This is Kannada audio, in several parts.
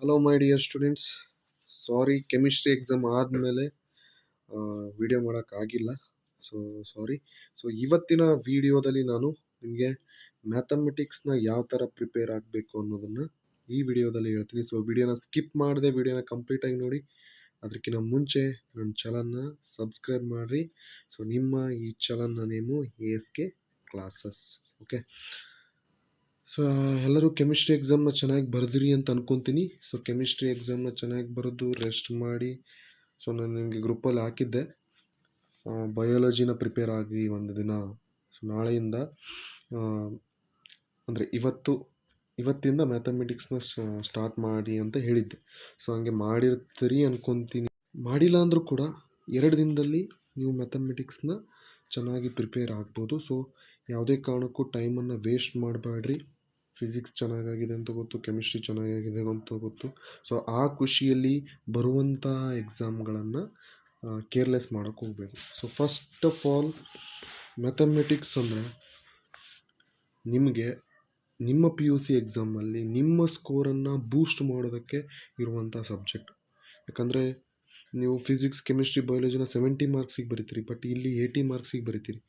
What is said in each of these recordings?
Hello my dear students, sorry chemistry exam ಆದಮೇಲೆ ವಿಡಿಯೋ ಮಾಡೋಕ್ಕಾಗಿಲ್ಲ. ಸಾರಿ. ಇವತ್ತಿನ ವಿಡಿಯೋದಲ್ಲಿ ನಾನು ನಿಮಗೆ ಮ್ಯಾಥಮೆಟಿಕ್ಸ್ನ ಯಾವ ಥರ ಪ್ರಿಪೇರ್ ಆಗಬೇಕು ಅನ್ನೋದನ್ನು ಈ ವಿಡಿಯೋದಲ್ಲಿ ಹೇಳ್ತೀನಿ. ವಿಡಿಯೋನ ಸ್ಕಿಪ್ ಮಾಡದೆ ವಿಡಿಯೋನ ಕಂಪ್ಲೀಟಾಗಿ ನೋಡಿ. ಅದಕ್ಕಿಂತ ಮುಂಚೆ ನನ್ನ ಚಾನಲ್ನ ಸಬ್ಸ್ಕ್ರೈಬ್ ಮಾಡಿರಿ. ನಿಮ್ಮ ಈ ಚಾನಲ್ನ ನೇಮು ASK ಕ್ಲಾಸಸ್. ಓಕೆ. ಎಲ್ಲರೂ ಕೆಮಿಸ್ಟ್ರಿ ಎಕ್ಸಾಮ್ನ ಚೆನ್ನಾಗಿ ಬರೆದಿರಿ ಅಂತ ಅನ್ಕೊತೀನಿ. ಕೆಮಿಸ್ಟ್ರಿ ಎಕ್ಸಾಮ್ನ ಚೆನ್ನಾಗಿ ಬರೆದು ರೆಸ್ಟ್ ಮಾಡಿ. ನಾನು ನಿಮಗೆ ಗ್ರೂಪಲ್ಲಿ ಹಾಕಿದ್ದೆ, ಬಯಾಲಜಿನ ಪ್ರಿಪೇರ್ ಆಗಿ ಒಂದು ದಿನ. ನಾಳೆಯಿಂದ ಅಂದರೆ ಇವತ್ತಿಂದ ಮ್ಯಾಥಮೆಟಿಕ್ಸ್ನ ಸ್ಟಾರ್ಟ್ ಮಾಡಿ ಅಂತ ಹೇಳಿದ್ದೆ. ಹಂಗೆ ಮಾಡಿರ್ತೀರಿ ಅನ್ಕೊತೀನಿ. ಮಾಡಿಲ್ಲ ಅಂದರೂ ಕೂಡ 2 ದಿನದಲ್ಲಿ ನೀವು ಮ್ಯಾಥಮೆಟಿಕ್ಸ್ನ ಚೆನ್ನಾಗಿ ಪ್ರಿಪೇರ್ ಆಗ್ಬೋದು. ಯಾವುದೇ ಕಾರಣಕ್ಕೂ ಟೈಮನ್ನು ವೇಸ್ಟ್ ಮಾಡಬೇಡ್ರಿ. ಫಿಸಿಕ್ಸ್ ಚೆನ್ನಾಗಾಗಿದೆ ಅಂತ ಗೊತ್ತು, ಕೆಮಿಸ್ಟ್ರಿ ಚೆನ್ನಾಗಾಗಿದೆ ಅಂತ ಗೊತ್ತು. ಆ ಖುಷಿಯಲ್ಲಿ ಬರುವಂಥ ಎಕ್ಸಾಮ್ಗಳನ್ನು ಕೇರ್ಲೆಸ್ ಮಾಡೋಕ್ಕೆ ಹೋಗಬೇಡಿ. ಫಸ್ಟ್ ಆಫ್ ಆಲ್, ಮ್ಯಾಥಮೆಟಿಕ್ಸ್ ಅಂದರೆ ನಿಮಗೆ ನಿಮ್ಮ PUC ಎಕ್ಸಾಮಲ್ಲಿ ನಿಮ್ಮ ಸ್ಕೋರನ್ನು ಬೂಸ್ಟ್ ಮಾಡೋದಕ್ಕೆ ಇರುವಂಥ ಸಬ್ಜೆಕ್ಟ್. ಯಾಕಂದರೆ ನೀವು ಫಿಸಿಕ್ಸ್, ಕೆಮಿಸ್ಟ್ರಿ, ಬಯಾಲಜಿನ 70 ಮಾರ್ಕ್ಸಿಗೆ ಬರಿತೀರಿ, ಬಟ್ ಇಲ್ಲಿ 80 ಮಾರ್ಕ್ಸಿಗೆ ಬರಿತೀರಿ.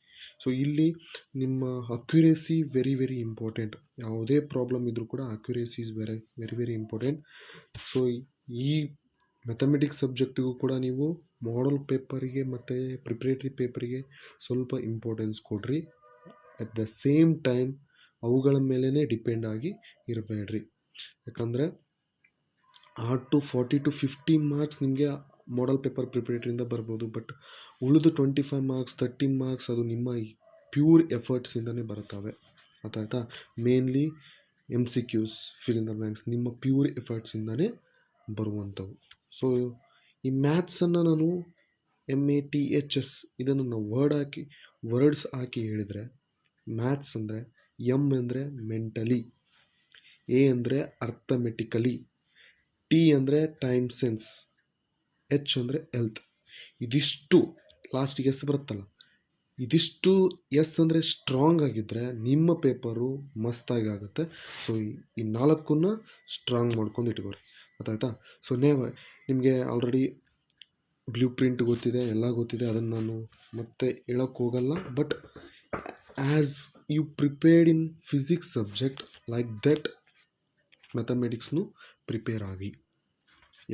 ಇಲ್ಲಿ ನಿಮ್ಮ ಅಕ್ಯುರೇಸಿ ವೆರಿ ವೆರಿ ಇಂಪಾರ್ಟೆಂಟ್. ಯಾವುದೇ ಪ್ರಾಬ್ಲಮ್ ಇದ್ದರೂ ಕೂಡ accuracy is very very very important. ಈ ಮ್ಯಾಥಮೆಟಿಕ್ಸ್ ಸಬ್ಜೆಕ್ಟಿಗೂ ಕೂಡ ನೀವು ಮಾಡಲ್ ಪೇಪರಿಗೆ ಮತ್ತು ಪ್ರಿಪ್ರೇಟರಿ ಪೇಪರಿಗೆ ಸ್ವಲ್ಪ ಇಂಪಾರ್ಟೆನ್ಸ್ ಕೊಡ್ರಿ. ಅಟ್ ದ ಸೇಮ್ ಟೈಮ್ ಅವುಗಳ ಮೇಲೇ ಡಿಪೆಂಡ್ ಆಗಿ ಇರಬೇಡ್ರಿ. ಯಾಕಂದರೆ 40 to 50 ಮಾರ್ಕ್ಸ್ ನಿಮಗೆ ಮಾಡಲ್ ಪೇಪರ್ ಪ್ರಿಪ್ರೇಟರಿಯಿಂದ ಬರ್ಬೋದು, ಬಟ್ ಉಳಿದು 25 ಮಾರ್ಕ್ಸ್ 30 ಮಾರ್ಕ್ಸ್ ಅದು ನಿಮ್ಮ ಪ್ಯೂರ್ ಎಫರ್ಟ್ಸಿಂದನೇ ಬರ್ತವೆ. ಆಯ್ತಾ? Mainly MCQs, fill in the blanks ನಿಮ್ಮ ಪ್ಯೂರ್ ಎಫರ್ಟ್ಸಿಂದನೇ ಬರುವಂಥವು. ಈ ಮ್ಯಾಥ್ಸನ್ನು ನಾನು MATHS ಇದನ್ನು ನಾವು ವರ್ಡ್ಸ್ ಹಾಕಿ ಹೇಳಿದರೆ, ಮ್ಯಾಥ್ಸ್ ಅಂದರೆ M ಅಂದರೆ ಮೆಂಟಲಿ, A ಅಂದರೆ ಅರ್ಥಮೆಟಿಕಲಿ, T ಅಂದರೆ ಟೈಮ್ ಸೆನ್ಸ್, H ಅಂದರೆ ಹೆಲ್ತ್. ಇದಿಷ್ಟು ಲಾಸ್ಟಿಗೆ S ಬರುತ್ತಲ್ಲ, ಇದಿಷ್ಟು S ಅಂದರೆ ಸ್ಟ್ರಾಂಗ್ ಆಗಿದ್ದರೆ ನಿಮ್ಮ ಪೇಪರು ಮಸ್ತಾಗಿ ಆಗುತ್ತೆ. ಈ 4 ಸ್ಟ್ರಾಂಗ್ ಮಾಡ್ಕೊಂಡು ಇಟ್ಕೋರಿ. ಗೊತ್ತಾಯ್ತಾ? ನಿಮಗೆ ಆಲ್ರೆಡಿ ಬ್ಲೂ ಪ್ರಿಂಟ್ ಗೊತ್ತಿದೆ, ಎಲ್ಲ ಗೊತ್ತಿದೆ, ಅದನ್ನು ನಾನು ಮತ್ತೆ ಹೇಳೋಕ್ಕೆ ಹೋಗಲ್ಲ. But as you prepared in physics subject like that ಮ್ಯಾಥಮೆಟಿಕ್ಸ್ನು ಪ್ರಿಪೇರ್ ಆಗಿ.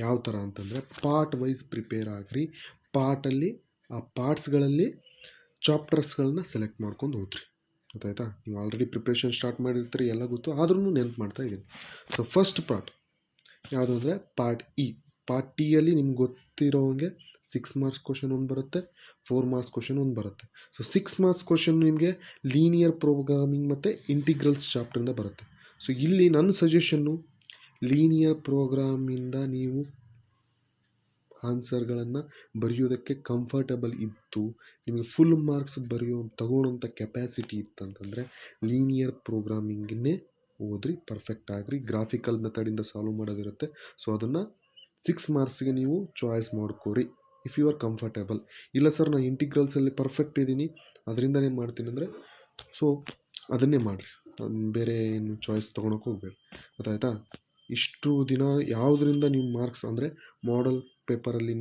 ಯಾವ ಥರ ಅಂತಂದರೆ ಪಾರ್ಟ್ ವೈಸ್ ಪ್ರಿಪೇರ್ ಆಗಿರಿ. ಆ ಪಾರ್ಟ್ಸ್ಗಳಲ್ಲಿ ಚಾಪ್ಟರ್ಸ್ಗಳನ್ನ ಸೆಲೆಕ್ಟ್ ಮಾಡ್ಕೊಂಡು ಹೋದ್ರಿ. ಗೊತ್ತಾಯ್ತಾ? ನೀವು ಆಲ್ರೆಡಿ ಪ್ರಿಪ್ರೇಷನ್ ಸ್ಟಾರ್ಟ್ ಮಾಡಿರ್ತೀರಿ, ಎಲ್ಲ ಗೊತ್ತು, ಆದ್ರೂ ನೆನ್ಪು ಮಾಡ್ತಾ ಇದ್ದೀನಿ. ಫಸ್ಟ್ ಪಾರ್ಟ್ ಯಾವುದು ಅಂದರೆ ಪಾರ್ಟ್ E. ಪಾರ್ಟ್ Tಯಲ್ಲಿ ನಿಮ್ಗೆ ಗೊತ್ತಿರೋಂಗೆ 6 ಮಾರ್ಕ್ಸ್ ಕ್ವಶನ್ ಒಂದು ಬರುತ್ತೆ, 4 ಮಾರ್ಕ್ಸ್ ಕ್ವಶನ್ ಒಂದು ಬರುತ್ತೆ. 6 ಮಾರ್ಕ್ಸ್ ಕ್ವಶನ್ ನಿಮಗೆ ಲೀನಿಯರ್ ಪ್ರೋಗ್ರಾಮಿಂಗ್ ಮತ್ತು ಇಂಟಿಗ್ರಲ್ಸ್ ಚಾಪ್ಟರಿಂದ ಬರುತ್ತೆ. ಇಲ್ಲಿ ನನ್ನ ಸಜೆಷನ್ನು, ಲೀನಿಯರ್ ಪ್ರೋಗ್ರಾಮಿಂದ ನೀವು ಆನ್ಸರ್ಗಳನ್ನು ಬರೆಯೋದಕ್ಕೆ ಕಂಫರ್ಟಬಲ್ ಇತ್ತು, ನಿಮಗೆ ಫುಲ್ ಮಾರ್ಕ್ಸ್ ತಗೊಳ್ಳೋಂಥ ಕೆಪ್ಯಾಸಿಟಿ ಇತ್ತಂತಂದರೆ ಲೀನಿಯರ್ ಪ್ರೋಗ್ರಾಮಿಂಗನ್ನೇ ಓದ್ರಿ, ಪರ್ಫೆಕ್ಟ್ ಆಗಿರಿ. ಗ್ರಾಫಿಕಲ್ ಮೆಥಡಿಂದ ಸಾಲ್ವ್ ಮಾಡೋದಿರುತ್ತೆ. ಅದನ್ನು 6 ಮಾರ್ಕ್ಸ್ಗೆ ನೀವು ಚಾಯ್ಸ್ ಮಾಡ್ಕೋರಿ ಇಫ್ ಯು ಆರ್ ಕಂಫರ್ಟೇಬಲ್. ಇಲ್ಲ ಸರ್, ನಾನು ಇಂಟಿಗ್ರಲ್ಸಲ್ಲಿ ಪರ್ಫೆಕ್ಟ್ ಇದ್ದೀನಿ, ಅದರಿಂದನೇ ಮಾಡ್ತೀನಿ ಅಂದರೆ ಅದನ್ನೇ ಮಾಡಿರಿ, ಬೇರೆ ಏನು ಚಾಯ್ಸ್ ತೊಗೊಳಕ್ಕೆ ಹೋಗ್ಬೇಡಿ. ಗೊತ್ತಾಯ್ತಾ? ಇಷ್ಟು ದಿನ ಯಾವುದರಿಂದ ನೀವು ಮಾರ್ಕ್ಸ್ ಅಂದರೆ ಮಾಡಲ್ ಪೇಪರಲ್ಲಿ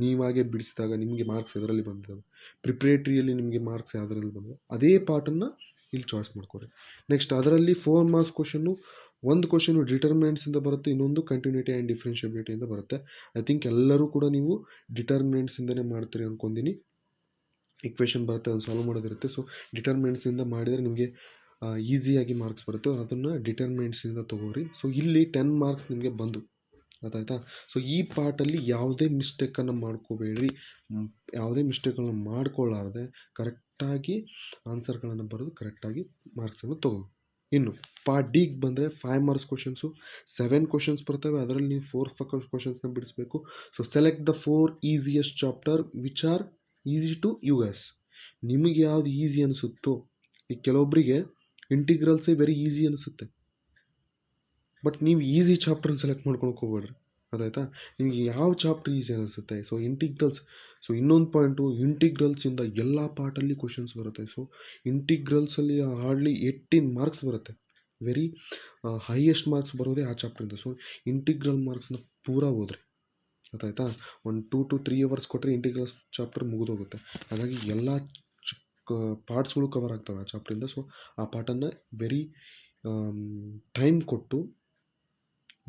ನೀವಾಗೇ ಬಿಡಿಸಿದಾಗ ನಿಮಗೆ ಮಾರ್ಕ್ಸ್ ಎದರಲ್ಲಿ ಬಂದಿದ್ದಾವೆ, ಪ್ರಿಪ್ರೇಟ್ರಿಯಲ್ಲಿ ನಿಮಗೆ ಮಾರ್ಕ್ಸ್ ಯಾವುದರಲ್ಲಿ ಬಂದಿದೆ, ಅದೇ ಪಾರ್ಟನ್ನು ಇಲ್ಲಿ ಚಾಯ್ಸ್ ಮಾಡ್ಕೊರಿ. ನೆಕ್ಸ್ಟ್ ಅದರಲ್ಲಿ 4 ಮಾರ್ಕ್ಸ್ ಕ್ವಶನ್ನು, ಒಂದು ಕ್ವಶನು ಡಿಟರ್ಮಿನೆಂಟ್ಸಿಂದ ಬರುತ್ತೆ, ಇನ್ನೊಂದು ಕಂಟಿನ್ಯೂಟಿ ಆ್ಯಂಡ್ ಡಿಫ್ರೆನ್ಷಿಯಬಿಲಿಟಿಯಿಂದ ಬರುತ್ತೆ. ಐ ಥಿಂಕ್ ಎಲ್ಲರೂ ಕೂಡ ನೀವು ಡಿಟರ್ಮಿನೆಂಟ್ಸಿಂದನೇ ಮಾಡ್ತೀರಿ ಅಂದ್ಕೊಂಡಿನಿ. ಇಕ್ವೇಷನ್ ಬರುತ್ತೆ, ಅದನ್ನು ಸಾಲ್ವ್ ಮಾಡೋದಿರುತ್ತೆ. ಡಿಟರ್ಮಿನೆಂಟ್ಸಿಂದ ಮಾಡಿದರೆ ನಿಮಗೆ ಈಸಿಯಾಗಿ ಮಾರ್ಕ್ಸ್ ಬರುತ್ತೆ, ಅದನ್ನು ಡಿಟರ್ಮಿನೆಂಟ್ಸಿಂದ ತೊಗೋರಿ. ಇಲ್ಲಿ 10 ಮಾರ್ಕ್ಸ್ ನಿಮಗೆ ಬಂದು. ಗೊತ್ತಾಯ್ತಾ? ಈ ಪಾರ್ಟಲ್ಲಿ ಯಾವುದೇ ಮಿಸ್ಟೇಕನ್ನು ಮಾಡ್ಕೋಬೇಡ್ರಿ. ಯಾವುದೇ ಮಿಸ್ಟೇಕನ್ನು ಮಾಡ್ಕೊಳ್ಳಾರ್ದೆ ಕರೆಕ್ಟಾಗಿ ಆನ್ಸರ್ಗಳನ್ನು ಬರೆದು ಕರೆಕ್ಟಾಗಿ ಮಾರ್ಕ್ಸನ್ನು ತೊಗೊಳ್ಳಿ. ಇನ್ನು ಪಾರ್ಟ್ Dಗೆ ಬಂದರೆ 5 ಮಾರ್ಕ್ಸ್ ಕ್ವಶನ್ಸು, 7 ಕ್ವಶನ್ಸ್ ಬರ್ತವೆ, ಅದರಲ್ಲಿ ನೀವು 4 ಕ್ವಶನ್ಸ್ನ ಬಿಡಿಸ್ಬೇಕು. Select the 4 easiest chapter which are easy to you guys. ನಿಮಗೆ ಯಾವುದು ಈಸಿ ಅನಿಸುತ್ತೋ, ಈ ಕೆಲವೊಬ್ಬರಿಗೆ ಇಂಟಿಗ್ರಲ್ಸೇ ವೆರಿ ಈಸಿ ಅನಿಸುತ್ತೆ, ಬಟ್ ನೀವು ಈಸಿ ಚಾಪ್ಟರ್ನ ಸೆಲೆಕ್ಟ್ ಮಾಡ್ಕೊಳಕ್ಕೆ ಹೋಗ್ಬೇಡ್ರಿ. ಅದಾಯ್ತಾ? ನಿಮಗೆ ಯಾವ ಚಾಪ್ಟರ್ ಈಸಿ ಅನಿಸುತ್ತೆ. ಇಂಟಿಗ್ರಲ್ಸ್. ಇನ್ನೊಂದು ಪಾಯಿಂಟು, ಇಂಟಿಗ್ರಲ್ಸಿಂದ ಎಲ್ಲ ಪಾರ್ಟಲ್ಲಿ ಕ್ವಶನ್ಸ್ ಬರುತ್ತೆ. ಇಂಟಿಗ್ರಲ್ಸಲ್ಲಿ ಹಾರ್ಡ್ಲಿ 18 ಮಾರ್ಕ್ಸ್ ಬರುತ್ತೆ. ವೆರಿ ಹೈಯೆಸ್ಟ್ ಮಾರ್ಕ್ಸ್ ಬರೋದೇ ಆ ಚಾಪ್ಟ್ರಿಂದ. ಸೊ ಇಂಟಿಗ್ರಲ್ ಮಾರ್ಕ್ಸ್ನ ಪೂರಾ ಓದ್ರಿ, ಗೊತ್ತಾಯ್ತಾ. ಒಂದು 2 to 3 ಅವರ್ಸ್ ಕೊಟ್ಟರೆ ಇಂಟಿಗ್ರಲ್ ಚಾಪ್ಟರ್ ಮುಗಿದೋಗುತ್ತೆ. ಹಾಗಾಗಿ ಎಲ್ಲ ಪಾರ್ಟ್ಸ್ಗಳು ಕವರ್ ಆಗ್ತವೆ ಆ ಚಾಪ್ಟ್ರಿಂದ. ಸೊ ಆ ಪಾರ್ಟನ್ನು ವೆರಿ ಟೈಮ್ ಕೊಟ್ಟು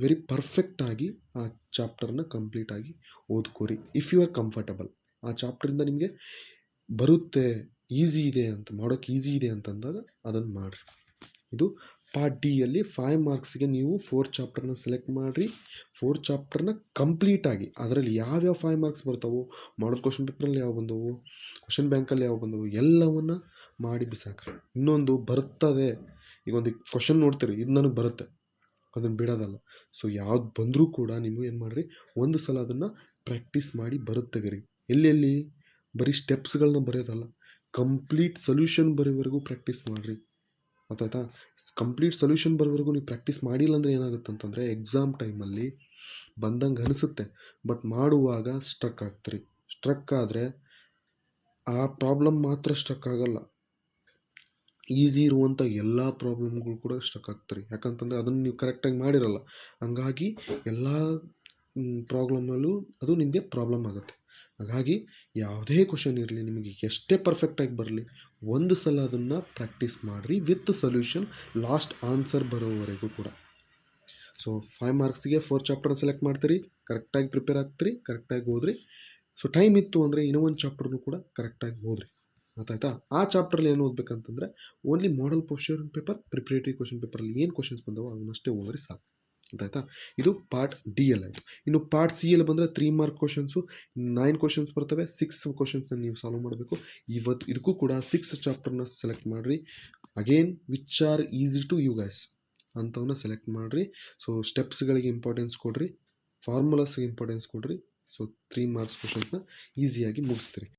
ವೆರಿ ಪರ್ಫೆಕ್ಟಾಗಿ ಆ ಚಾಪ್ಟರ್ನ ಕಂಪ್ಲೀಟಾಗಿ ಓದ್ಕೋರಿ. ಇಫ್ ಯು ಆರ್ ಕಂಫರ್ಟಬಲ್, ಆ ಚಾಪ್ಟ್ರಿಂದ ನಿಮಗೆ ಬರುತ್ತೆ, ಈಸಿ ಇದೆ ಅಂತ, ಮಾಡೋಕ್ಕೆ ಈಸಿ ಇದೆ ಅಂತಂದಾಗ ಅದನ್ನು ಮಾಡಿರಿ. ಇದು ಪಾರ್ಟ್ ಡಿಯಲ್ಲಿ 5 ಮಾರ್ಕ್ಸ್ಗೆ ನೀವು 4 ಚಾಪ್ಟರ್ನ ಸೆಲೆಕ್ಟ್ ಮಾಡಿರಿ. 4 ಚಾಪ್ಟರ್ನ ಕಂಪ್ಲೀಟಾಗಿ ಅದರಲ್ಲಿ ಯಾವ್ಯಾವ 5 ಮಾರ್ಕ್ಸ್ ಬರ್ತಾವೋ, ಮಾಡಲ್ ಕ್ವಶನ್ ಪೇಪರಲ್ಲಿ ಯಾವ ಬಂದವು, ಕ್ವಶನ್ ಬ್ಯಾಂಕಲ್ಲಿ ಯಾವ ಬಂದವು, ಎಲ್ಲವನ್ನು ಮಾಡಿ ಬಿಸಾಕ್ರಿ. ಇನ್ನೊಂದು ಬರ್ತದೆ, ಈಗ ಒಂದು ಕ್ವಶನ್ ನೋಡ್ತೀರಿ, ಇದು ನನಗೆ ಬರುತ್ತೆ, ಅದನ್ನು ಬಿಡೋದಲ್ಲ. ಸೊ ಯಾವ್ದು ಬಂದರೂ ಕೂಡ ನೀವು ಏನು ಮಾಡಿರಿ, ಒಂದು ಸಲ ಅದನ್ನು ಪ್ರಾಕ್ಟೀಸ್ ಮಾಡಿ ಬರುತ್ತೆಗರಿ. ಎಲ್ಲೆಲ್ಲಿ ಬರೀ ಸ್ಟೆಪ್ಸ್ಗಳನ್ನ ಬರೆಯೋದಲ್ಲ, ಕಂಪ್ಲೀಟ್ ಸೊಲ್ಯೂಷನ್ ಬರೋವರೆಗೂ ಪ್ರಾಕ್ಟೀಸ್ ಮಾಡಿರಿ, ಗೊತ್ತಾಯ್ತಾ. ಕಂಪ್ಲೀಟ್ ಸೊಲ್ಯೂಷನ್ ಬರೋವರೆಗೂ ನೀವು ಪ್ರಾಕ್ಟೀಸ್ ಮಾಡಿಲ್ಲ ಅಂದರೆ ಏನಾಗುತ್ತೆ ಅಂತಂದರೆ ಎಕ್ಸಾಮ್ ಟೈಮಲ್ಲಿ ಬಂದಂಗೆ ಅನಿಸುತ್ತೆ, ಬಟ್ ಮಾಡುವಾಗ ಸ್ಟ್ರಕ್ ಆಗ್ತೀರಿ. ಸ್ಟ್ರಕ್ ಆದರೆ ಆ ಪ್ರಾಬ್ಲಮ್ ಮಾತ್ರ ಸ್ಟ್ರಕ್ ಆಗಲ್ಲ, ಈಸಿ ಇರುವಂಥ ಎಲ್ಲ ಪ್ರಾಬ್ಲಮ್ಗಳು ಕೂಡ ಸ್ಟ್ರಕ್ ಆಗ್ತಾರೆ. ಯಾಕಂತಂದರೆ ಅದನ್ನು ನೀವು ಕರೆಕ್ಟಾಗಿ ಮಾಡಿರಲ್ಲ. ಹಂಗಾಗಿ ಎಲ್ಲ ಪ್ರಾಬ್ಲಮಲ್ಲೂ ಅದು ನಿಮಗೆ ಪ್ರಾಬ್ಲಮ್ ಆಗುತ್ತೆ. ಹಾಗಾಗಿ ಯಾವುದೇ ಕ್ವಶನ್ ಇರಲಿ, ನಿಮಗೆ ಎಷ್ಟೇ ಪರ್ಫೆಕ್ಟಾಗಿ ಬರಲಿ, ಒಂದು ಸಲ ಅದನ್ನು ಪ್ರಾಕ್ಟೀಸ್ ಮಾಡಿರಿ ವಿತ್ ಸೊಲ್ಯೂಷನ್, ಲಾಸ್ಟ್ ಆನ್ಸರ್ ಬರೋವರೆಗೂ ಕೂಡ. ಸೊ 5 ಮಾರ್ಕ್ಸಿಗೆ 4 ಚಾಪ್ಟರ್ ಸೆಲೆಕ್ಟ್ ಮಾಡ್ತೀರಿ, ಕರೆಕ್ಟಾಗಿ ಪ್ರಿಪೇರ್ ಆಗ್ತೀರಿ, ಕರೆಕ್ಟಾಗಿ ಓದ್ರಿ. ಸೊ ಟೈಮ್ ಇತ್ತು ಅಂದರೆ ಇನ್ನೂ ಒಂದು ಚಾಪ್ಟರ್ನು ಕೂಡ ಕರೆಕ್ಟಾಗಿ ಓದ್ರಿ, ಗೊತ್ತಾಯ್ತಾ. ಆ ಚಾಪ್ಟ್ರಲ್ಲಿ ಏನು ಓದಬೇಕಂತಂದರೆ only model question paper, preparatory question ಪೇಪರಲ್ಲಿ ಏನು ಕ್ವಶನ್ಸ್ ಬಂದವೋ ಅವನ್ನಷ್ಟೇ ಓದ್ರಿ ಸಾಕು, ಗೊತ್ತಾಯ್ತಾ. ಇದು ಪಾರ್ಟ್ ಡಿ ಎಲ್ ಆಯಿತು. ಇನ್ನು ಪಾರ್ಟ್ ಸಿ ಎಲ್ಲಿ ಬಂದರೆ 3 ಮಾರ್ಕ್ ಕ್ವಶನ್ಸು 9 ಕ್ವಶನ್ಸ್ ಬರ್ತವೆ. 6 ಕ್ವಶನ್ಸ್ನ ನೀವು ಸಾಲ್ವ್ ಮಾಡಬೇಕು. ಇದಕ್ಕೂ ಕೂಡ 6 ಚಾಪ್ಟರ್ನ ಸೆಲೆಕ್ಟ್ ಮಾಡಿರಿ. Again which are easy to you guys ಅಂಥವನ್ನ ಸೆಲೆಕ್ಟ್ ಮಾಡಿರಿ. ಸೊ ಸ್ಟೆಪ್ಸ್ಗಳಿಗೆ ಇಂಪಾರ್ಟೆನ್ಸ್ ಕೊಡಿರಿ, ಫಾರ್ಮುಲಾಸ್ಗೆ ಇಂಪಾರ್ಟೆನ್ಸ್ ಕೊಡಿರಿ. ಸೊ 3 ಮಾರ್ಕ್ಸ್ ಕ್ವಶನ್ಸ್ನ ಈಸಿಯಾಗಿ ಮುಗಿಸ್ತೀರಿ.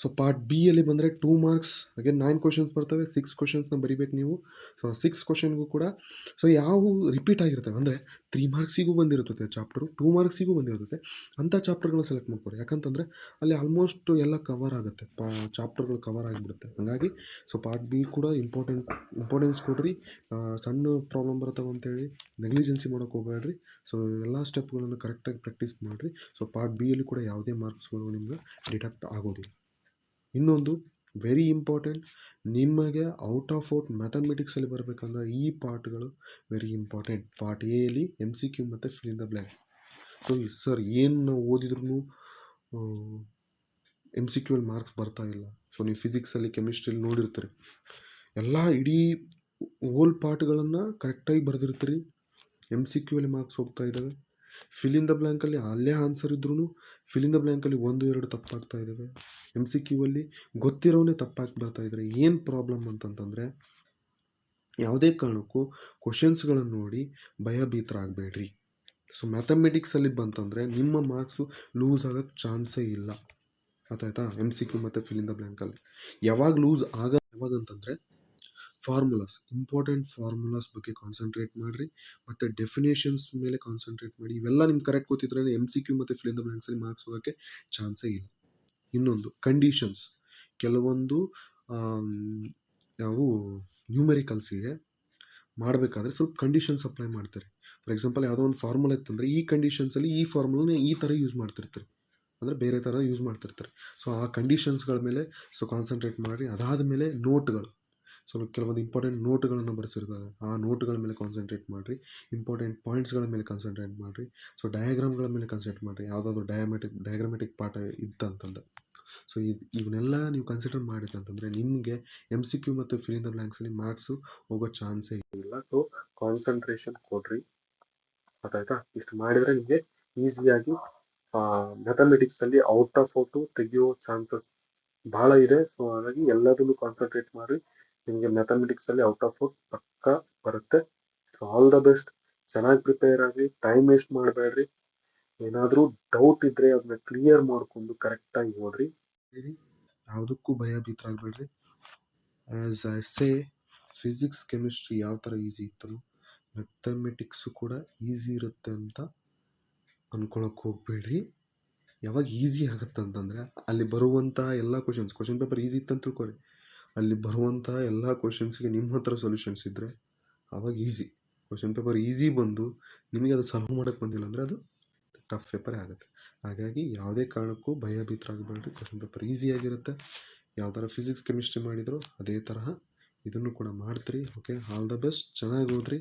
ಸೊ ಪಾರ್ಟ್ ಬಿ ಯಲ್ಲಿ ಬಂದರೆ 2 ಮಾರ್ಕ್ಸ್, ಅಗೇನ್ 9 ಕ್ವಶನ್ಸ್ ಬರ್ತವೆ. 6 ಕ್ವಶನ್ಸ್ನ ಬರಿಬೇಕು ನೀವು. ಸೊ 6 ಕ್ವಶನ್ಗೂ ಕೂಡ ಸೊ ಯಾವ ರಿಪೀಟ್ ಆಗಿರ್ತವೆ ಅಂದರೆ 3 ಮಾರ್ಕ್ಸಿಗೂ ಬಂದಿರ್ತದೆ ಚಾಪ್ಟರು, 2 ಮಾರ್ಕ್ಸಿಗೂ ಬಂದಿರ್ತದೆ, ಅಂಥ ಚಾಪ್ಟರ್ಗಳನ್ನ ಸೆಲೆಕ್ಟ್ ಮಾಡ್ಕೊರಿ. ಯಾಕಂತಂದರೆ ಅಲ್ಲಿ ಆಲ್ಮೋಸ್ಟ್ ಎಲ್ಲ ಕವರ್ ಆಗುತ್ತೆ, ಚಾಪ್ಟರ್ಗಳು ಕವರ್ ಆಗಿಬಿಡುತ್ತೆ. ಹಾಗಾಗಿ ಸೊ ಪಾರ್ಟ್ ಬಿ ಕೂಡ ಇಂಪಾರ್ಟೆನ್ಸ್ ಕೊಡ್ರಿ. ಸಣ್ಣ ಪ್ರಾಬ್ಲಮ್ ಬರ್ತವೆ ಅಂತೇಳಿ ನೆಗ್ಲಿಜೆನ್ಸಿ ಮಾಡೋಕ್ಕೆ ಹೋಗಬೇಡ್ರಿ. ಸೊ ಎಲ್ಲ ಸ್ಟೆಪ್ಗಳನ್ನು ಕರೆಕ್ಟಾಗಿ ಪ್ರಾಕ್ಟೀಸ್ ಮಾಡಿರಿ. ಸೊ ಪಾರ್ಟ್ ಬಿ ಯಲ್ಲಿ ಕೂಡ ಯಾವುದೇ ಮಾರ್ಕ್ಸ್ಗಳು ನಿಮ್ಗೆ ಡಿಡಕ್ಟ್ ಆಗೋದಿಲ್ಲ. ಇನ್ನೊಂದು ವೆರಿ ಇಂಪಾರ್ಟೆಂಟ್, ನಿಮಗೆ ಔಟ್ ಆಫ್ ಮ್ಯಾಥಮೆಟಿಕ್ಸಲ್ಲಿ ಬರಬೇಕಂದ್ರೆ ಈ ಪಾರ್ಟ್ಗಳು ವೆರಿ ಇಂಪಾರ್ಟೆಂಟ್. ಪಾರ್ಟ್ ಎ ಯಲ್ಲಿ MCQ ಮತ್ತು fill in the blank. So sir ಏನು ನಾವು ಓದಿದ್ರೂ MCQ ಅಲ್ಲಿ ಮಾರ್ಕ್ಸ್ ಬರ್ತಾ ಇಲ್ಲ. ಸೊ ನೀವು ಫಿಸಿಕ್ಸಲ್ಲಿ, ಕೆಮಿಸ್ಟ್ರಿಯಲ್ಲಿ ನೋಡಿರ್ತೀರಿ, ಎಲ್ಲ ಇಡೀ ಹೋಲ್ ಪಾರ್ಟ್ಗಳನ್ನು ಕರೆಕ್ಟಾಗಿ ಬರೆದಿರ್ತೀರಿ, MCQ ಅಲ್ಲಿ ಮಾರ್ಕ್ಸ್ ಹೋಗ್ತಾ ಇದ್ದಾವೆ. ಫಿಲ್ ಇನ್ ದ ಬ್ಲ್ಯಾಂಕಲ್ಲಿ ಅಲ್ಲೇ ಆನ್ಸರ್ ಇದ್ರೂ ಫಿಲ್ ಇನ್ ದ ಬ್ಲ್ಯಾಂಕಲ್ಲಿ 1-2 ತಪ್ಪಾಗ್ತಾ ಇದ್ದಾವೆ. MCQ ಅಲ್ಲಿ ಗೊತ್ತಿರೋನೇ ತಪ್ಪಾಗಿ ಬರ್ತಾ ಇದ್ದಾರೆ. ಏನು ಪ್ರಾಬ್ಲಮ್ ಅಂತಂತಂದರೆ ಯಾವುದೇ ಕಾರಣಕ್ಕೂ ಕ್ವಶನ್ಸ್ಗಳನ್ನು ನೋಡಿ ಭಯಭೀತರಾಗಬೇಡ್ರಿ. ಸೊ ಮ್ಯಾಥಮೆಟಿಕ್ಸಲ್ಲಿ ಬಂತಂದರೆ ನಿಮ್ಮ ಮಾರ್ಕ್ಸು ಲೂಸ್ ಆಗೋಕ್ಕೆ ಚಾನ್ಸೇ ಇಲ್ಲ, ಗೊತ್ತಾಯ್ತಾ. MCQ ಮತ್ತು ಫಿಲ್ ಇನ್ ದ ಬ್ಲ್ಯಾಂಕಲ್ಲಿ ಯಾವಾಗ ಲೂಸ್ ಯಾವಾಗಂತಂದರೆ ಫಾರ್ಮುಲಾಸ್, ಇಂಪಾರ್ಟೆಂಟ್ ಫಾರ್ಮುಲಾಸ್ ಬಗ್ಗೆ ಕಾನ್ಸಂಟ್ರೇಟ್ ಮಾಡಿರಿ, ಮತ್ತು ಡೆಫಿನೇಷನ್ಸ್ ಮೇಲೆ ಕಾನ್ಸಂಟ್ರೇಟ್ ಮಾಡಿ. ಇವೆಲ್ಲ ನಿಮ್ಗೆ ಕರೆಕ್ಟ್ ಗೊತ್ತಿದ್ರೆ MCQ ಮತ್ತು ಫಿಲ್ ಇನ್ ದ ಬ್ಲ್ಯಾಂಕ್ಸಲ್ಲಿ ಮಾರ್ಕ್ಸ್ ಹೋಗೋಕ್ಕೆ ಚಾನ್ಸೇ ಇಲ್ಲ. ಇನ್ನೊಂದು ಕಂಡೀಷನ್ಸ್, ಕೆಲವೊಂದು ನಾವು ನ್ಯೂಮೆರಿಕಲ್ಸಿಗೆ ಮಾಡಬೇಕಾದ್ರೆ ಸ್ವಲ್ಪ ಕಂಡೀಷನ್ಸ್ ಅಪ್ಲೈ ಮಾಡ್ತಾರೆ. ಫಾರ್ ಎಕ್ಸಾಂಪಲ್ ಯಾವುದೋ ಒಂದು ಫಾರ್ಮುಲಾ ಇತ್ತಂದರೆ ಈ ಕಂಡೀಷನ್ಸಲ್ಲಿ ಈ ಫಾರ್ಮುಲಾನ ಈ ಥರ ಯೂಸ್ ಮಾಡ್ತಿರ್ತಾರೆ, ಅಂದರೆ ಬೇರೆ ಥರ ಯೂಸ್ ಮಾಡ್ತಿರ್ತಾರೆ. ಸೊ ಆ ಕಂಡೀಷನ್ಸ್ಗಳ ಮೇಲೆ ಸೊ ಕಾನ್ಸಂಟ್ರೇಟ್ ಮಾಡಿರಿ. ಅದಾದ ಮೇಲೆ ನೋಟ್ಗಳು, ಸೊ ಕೆಲವೊಂದು ಇಂಪಾರ್ಟೆಂಟ್ ನೋಟ್ಗಳನ್ನು ಬರೆಸಿರ್ತಾರೆ, ಆ ನೋಟ್ಗಳ ಮೇಲೆ ಕಾನ್ಸಂಟ್ರೇಟ್ ಮಾಡಿರಿ. ಇಂಪಾರ್ಟೆಂಟ್ ಪಾಯಿಂಟ್ಸ್ಗಳ ಮೇಲೆ ಕಾನ್ಸಂಟ್ರೇಟ್ ಮಾಡಿರಿ. ಸೊ ಡಯಾಗ್ರಾಮ್ಗಳ ಮೇಲೆ ಕಾನ್ಸಂಟ್ರೇಟ್ ಮಾಡಿರಿ, ಯಾವುದಾದ್ರು ಡಯಾಗ್ರಾಮೆಟಿಕ್ ಪಾಠ ಇತ್ತಂತಂದ್ರೆ. ಸೊ ಇವನ್ನೆಲ್ಲ ನೀವು ಕನ್ಸಿಡರ್ ಮಾಡಿದ್ರೆ ಅಂತಂದರೆ ನಿಮಗೆ MCQ ಮತ್ತು ಫಿಲ್ ಇನ್ ದ ಬ್ಲ್ಯಾಂಕ್ಸಲ್ಲಿ ಮಾರ್ಕ್ಸು ಹೋಗೋ ಚಾನ್ಸೇ ಇಲ್ಲ. ಸೊ ಕಾನ್ಸಂಟ್ರೇಷನ್ ಕೊಡ್ರಿ, ಗೊತ್ತಾಯ್ತಾ. ಇಷ್ಟು ಮಾಡಿದರೆ ನಿಮಗೆ ಈಸಿಯಾಗಿ ಮ್ಯಾಥಮೆಟಿಕ್ಸಲ್ಲಿ ಔಟ್ ಆಫ್ ತೆಗೆಯೋ ಚಾನ್ಸಸ್ ಭಾಳ ಇದೆ. ಸೊ ಹಾಗಾಗಿ ಎಲ್ಲದನ್ನು ಕಾನ್ಸಂಟ್ರೇಟ್ ಮಾಡಿ, ನಿಮಗೆ ಮ್ಯಾಥಮೆಟಿಕ್ಸಲ್ಲಿ ಔಟ್ ಆಫ್ ಪಕ್ಕ ಬರುತ್ತೆ. ಸೊ ಆಲ್ ದ ಬೆಸ್ಟ್, ಚೆನ್ನಾಗಿ ಪ್ರಿಪೇರ್ ಆಗಿ, ಟೈಮ್ ವೇಸ್ಟ್ ಮಾಡಬೇಡ್ರಿ. ಏನಾದರೂ ಡೌಟ್ ಇದ್ದರೆ ಅದನ್ನ ಕ್ಲಿಯರ್ ಮಾಡಿಕೊಂಡು ಕರೆಕ್ಟಾಗಿ ಓದ್ರಿ. ಯಾವುದಕ್ಕೂ ಭಯಭೀತರಾಗಬೇಡ್ರಿ. As I say, physics chemistry ಯಾವ ಥರ ಈಸಿ ಇತ್ತು, ಮ್ಯಾಥಮೆಟಿಕ್ಸು ಕೂಡ ಈಸಿ ಇರುತ್ತೆ ಅಂತ ಅಂದ್ಕೊಳಕ್ಕೆ ಹೋಗಬೇಡ್ರಿ. ಯಾವಾಗ ಈಸಿ ಆಗುತ್ತೆ ಅಂತಂದರೆ ಅಲ್ಲಿ ಬರುವಂಥ ಎಲ್ಲ ಕ್ವಶನ್ ಪೇಪರ್ ಈಸಿ ಇತ್ತು ಅಂತ ತಿಳ್ಕೊರಿ, ಅಲ್ಲಿ ಬರುವಂಥ ಎಲ್ಲ ಕ್ವಶನ್ಸ್ಗೆ ನಿಮ್ಮ ಹತ್ರ ಸೊಲ್ಯೂಷನ್ಸ್ ಇದ್ದರೆ ಆವಾಗ ಈಸಿ ಕ್ವಶನ್ ಪೇಪರ್ ಈಸಿ ಬಂದು ನಿಮಗೆ ಅದು ಸಾಲ್ವ್ ಮಾಡೋಕ್ಕೆ ಬಂದಿಲ್ಲ ಅಂದರೆ ಅದು ಟಫ್ ಪೇಪರೇ ಆಗುತ್ತೆ. ಹಾಗಾಗಿ ಯಾವುದೇ ಕಾರಣಕ್ಕೂ ಭಯಭೀತರಾಗಬೇಡ್ರಿ. Question paper ಈಸಿಯಾಗಿರುತ್ತೆ. ಯಾವ ಥರ ಫಿಸಿಕ್ಸ್ ಕೆಮಿಸ್ಟ್ರಿ ಮಾಡಿದ್ರು ಅದೇ ತರಹ ಇದನ್ನು ಕೂಡ ಮಾಡ್ತೀರಿ. Okay, all the best. ಚೆನ್ನಾಗಿ ಓದ್ರಿ.